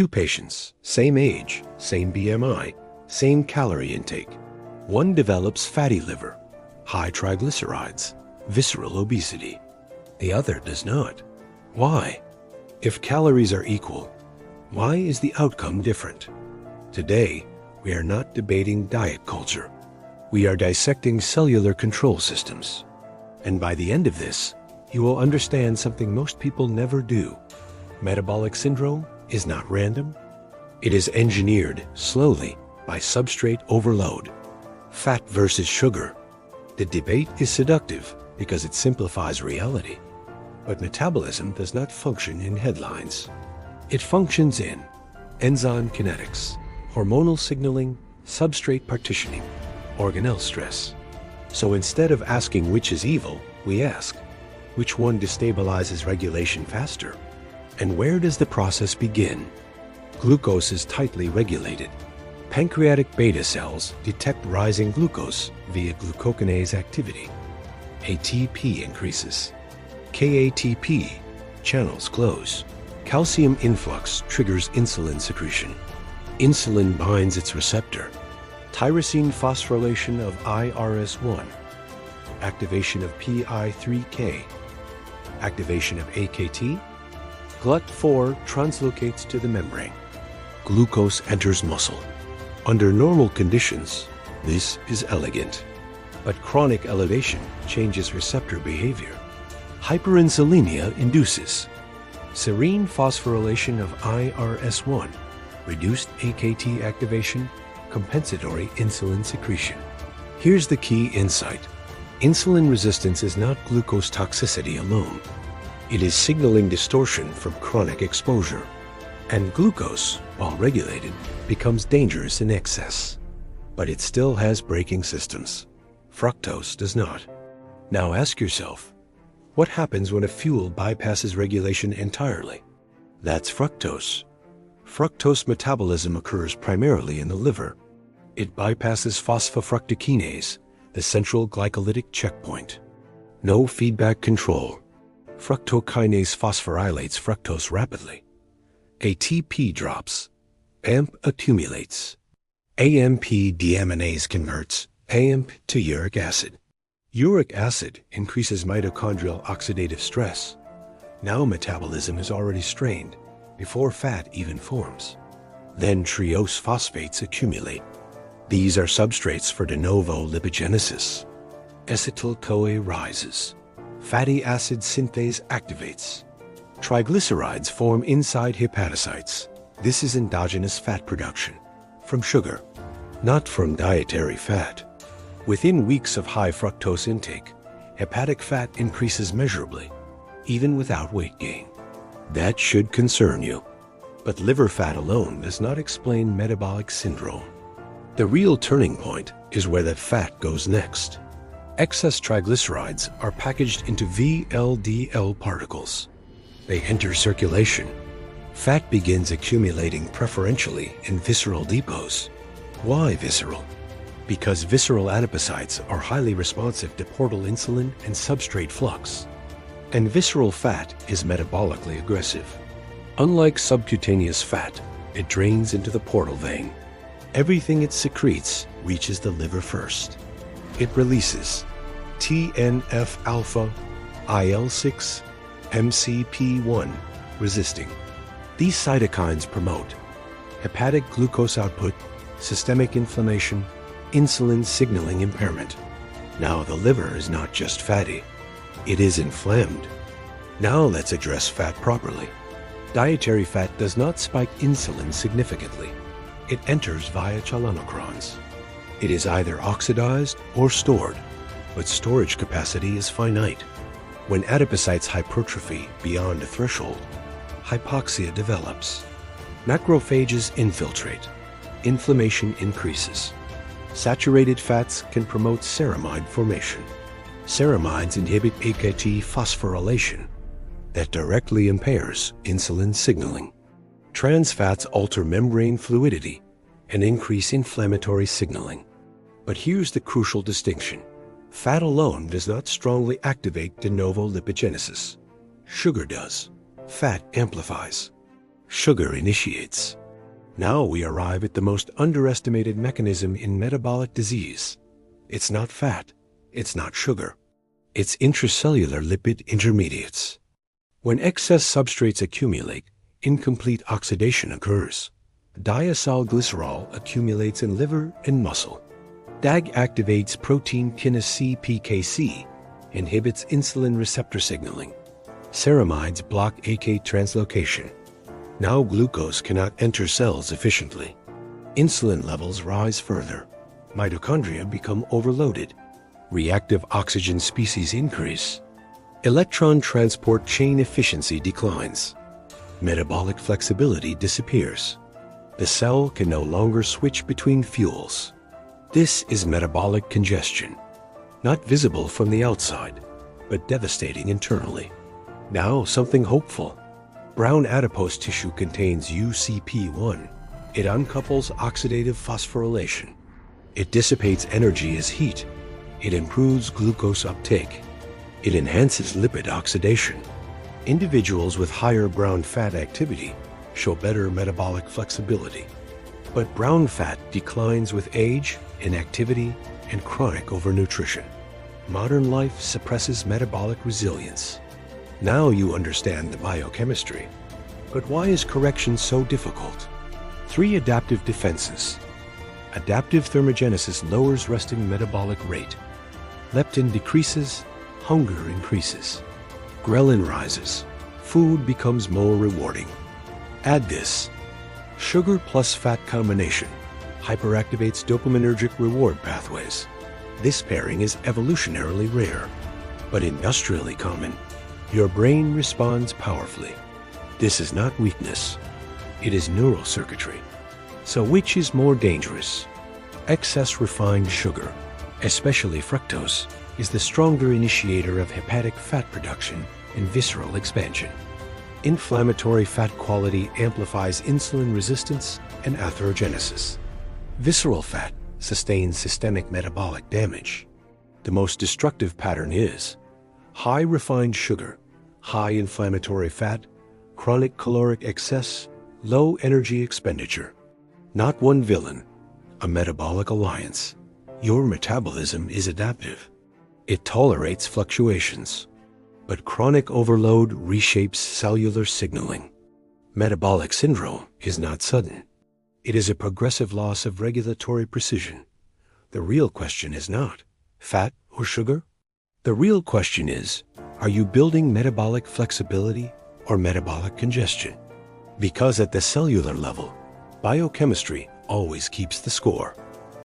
Two patients, same age, same BMI, same calorie intake. One develops fatty liver, high triglycerides, visceral obesity. The other does not. Why? If calories are equal, why is the outcome different? Today, we are not debating diet culture. We are dissecting cellular control systems. And by the end of this, you will understand something most people never do. Metabolic syndrome is not random. It is engineered slowly by substrate overload. Fat versus sugar. The debate is seductive because it simplifies reality. But metabolism does not function in headlines. It functions in enzyme kinetics, hormonal signaling, substrate partitioning, organelle stress. So instead of asking which is evil, we ask, which one destabilizes regulation faster? And where does the process begin? Glucose is tightly regulated. Pancreatic beta cells detect rising glucose via glucokinase activity. ATP increases. KATP channels close. Calcium influx triggers insulin secretion. Insulin binds its receptor. Tyrosine phosphorylation of IRS1. Activation of PI3K. Activation of AKT. GLUT4 translocates to the membrane. Glucose enters muscle. Under normal conditions, this is elegant. But chronic elevation changes receptor behavior. Hyperinsulinemia induces serine phosphorylation of IRS1, reduced AKT activation, compensatory insulin secretion. Here's the key insight. Insulin resistance is not glucose toxicity alone. It is signaling distortion from chronic exposure. And glucose, while regulated, becomes dangerous in excess. But it still has braking systems. Fructose does not. Now ask yourself, what happens when a fuel bypasses regulation entirely? That's fructose. Fructose metabolism occurs primarily in the liver. It bypasses phosphofructokinase, the central glycolytic checkpoint. No feedback control. Fructokinase phosphorylates fructose rapidly. ATP drops. AMP accumulates. AMP deaminase converts AMP to uric acid. Uric acid increases mitochondrial oxidative stress. Now metabolism is already strained before fat even forms. Then triose phosphates accumulate. These are substrates for de novo lipogenesis. Acetyl-CoA rises. Fatty acid synthase activates. Triglycerides form inside hepatocytes. This is endogenous fat production from sugar, not from dietary fat. Within weeks of high fructose intake, hepatic fat increases measurably, even without weight gain. That should concern you. But liver fat alone does not explain metabolic syndrome. The real turning point is where the fat goes next. Excess triglycerides are packaged into VLDL particles. They enter circulation. Fat begins accumulating preferentially in visceral depots. Why visceral? Because visceral adipocytes are highly responsive to portal insulin and substrate flux. And visceral fat is metabolically aggressive. Unlike subcutaneous fat, it drains into the portal vein. Everything it secretes reaches the liver first. It releases TNF-alpha, IL-6, MCP-1, resisting. These cytokines promote hepatic glucose output, systemic inflammation, insulin signaling impairment. Now the liver is not just fatty, it is inflamed. Now let's address fat properly. Dietary fat does not spike insulin significantly. It enters via chylomicrons. It is either oxidized or stored, but storage capacity is finite. When adipocytes hypertrophy beyond a threshold, hypoxia develops. Macrophages infiltrate. Inflammation increases. Saturated fats can promote ceramide formation. Ceramides inhibit AKT phosphorylation that directly impairs insulin signaling. Trans fats alter membrane fluidity and increase inflammatory signaling. But here's the crucial distinction. Fat alone does not strongly activate de novo lipogenesis. Sugar does. Fat amplifies. Sugar initiates. Now we arrive at the most underestimated mechanism in metabolic disease. It's not fat. It's not sugar. It's intracellular lipid intermediates. When excess substrates accumulate, incomplete oxidation occurs. Diacylglycerol accumulates in liver and muscle. DAG activates protein kinase C PKC, inhibits insulin receptor signaling. Ceramides block AK translocation. Now glucose cannot enter cells efficiently. Insulin levels rise further. Mitochondria become overloaded. Reactive oxygen species increase. Electron transport chain efficiency declines. Metabolic flexibility disappears. The cell can no longer switch between fuels. This is metabolic congestion, not visible from the outside, but devastating internally. Now something hopeful. Brown adipose tissue contains UCP1. It uncouples oxidative phosphorylation. It dissipates energy as heat. It improves glucose uptake. It enhances lipid oxidation. Individuals with higher brown fat activity show better metabolic flexibility. But brown fat declines with age, inactivity, and chronic overnutrition. Modern life suppresses metabolic resilience. Now you understand the biochemistry. But why is correction so difficult? 3 adaptive defenses. Adaptive thermogenesis lowers resting metabolic rate. Leptin decreases, hunger increases. Ghrelin rises, food becomes more rewarding. Add this. Sugar plus fat combination hyperactivates dopaminergic reward pathways. This pairing is evolutionarily rare, but industrially common. Your brain responds powerfully. This is not weakness. It is neural circuitry. So which is more dangerous? Excess refined sugar, especially fructose, is the stronger initiator of hepatic fat production and visceral expansion. Inflammatory fat quality amplifies insulin resistance and atherogenesis. Visceral fat sustains systemic metabolic damage. The most destructive pattern is high refined sugar, high inflammatory fat, chronic caloric excess, low energy expenditure. Not one villain, a metabolic alliance. Your metabolism is adaptive. It tolerates fluctuations. But chronic overload reshapes cellular signaling. Metabolic syndrome is not sudden. It is a progressive loss of regulatory precision. The real question is not fat or sugar. The real question is, are you building metabolic flexibility or metabolic congestion? Because at the cellular level, biochemistry always keeps the score.